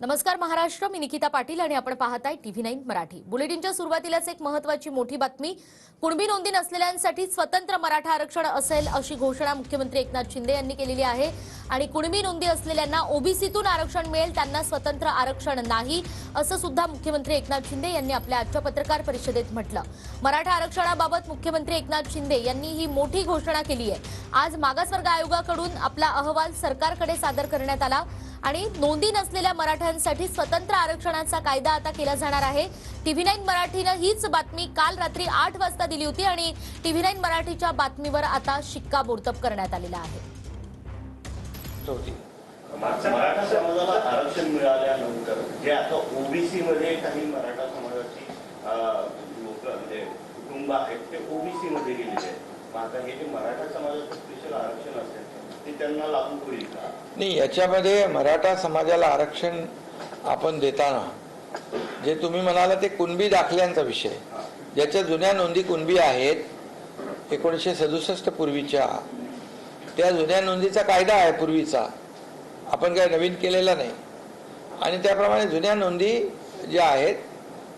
नमस्कार महाराष्ट्र, मी निकिता पाटील आणि आपण पाहताय TV9 मराठी। बुलेटिनच्या सुरुवातीलाच एक महत्त्वाची मोठी बातमी। कुणबी नोंदी नसलेल्यांसाठी स्वतंत्र मराठा आरक्षण असेल अशी घोषणा मुख्यमंत्री एकनाथ शिंदे यांनी केलेली आहे आणि कुणबी नोंदी असलेल्यांना ओबीसीतून आरक्षण मिळेल, त्यांना स्वतंत्र आरक्षण नाही असं सुद्धा मुख्यमंत्री एकनाथ शिंदे यांनी आपल्या आजच्या पत्रकार परिषदेत म्हटलं। मराठा आरक्षणाबाबत मुख्यमंत्री एकनाथ शिंदे यांनी ही मोठी घोषणा केली आहे। आज मागासवर्ग आयोगाकडून आपला अहवाल सरकारकडे सादर करण्यात आला आणि नोंदी नसलेल्या मराठ्यांसाठी स्वतंत्र आरक्षणाचा कायदा आता केला जाणार आहे। TV9 मराठीने हीच बातमी काल रात्री 8 वाजता दिली होती आणि TV9 मराठीच्या बातमीवर आता शिक्कामोर्तब करण्यात आलेला आहे। मराठा समाजाला आरक्षण मिळाल्यानंतर जे आता ओबीसी मध्ये काही मराठा समाजाची लोक म्हणजे कुटुंब आहेत ते ओबीसी मध्ये गेलेले आहेत। आता हे जे मराठा समाजाचं स्पेशल आरक्षण असेल ते त्यांना लागू होईल का? नाही, याच्यामध्ये मराठा समाजाला आरक्षण आपण देताना जे तुम्ही म्हणाला ते कुणबी दाखल्यांचा विषय, ज्याच्या जुन्या नोंदी कुणबी आहेत 1967 पूर्वीच्या, त्या जुन्या नोंदीचा कायदा आहे पूर्वीचा, आपण काय नवीन केलेला नाही। आणि त्याप्रमाणे जुन्या नोंदी ज्या आहेत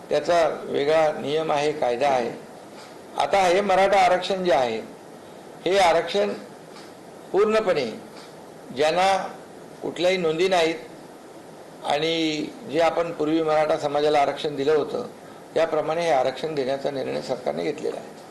त्याचा वेगळा नियम आहे, कायदा आहे। आता हे मराठा आरक्षण जे आहे हे आरक्षण पूर्णपणे ज्यांना कुठल्याही नोंदी नाहीत आणि जे आपण पूर्वी मराठा समाजाला आरक्षण दिलं होतं त्याप्रमाणे हे आरक्षण देण्याचा निर्णय सरकारने घेतलेला आहे।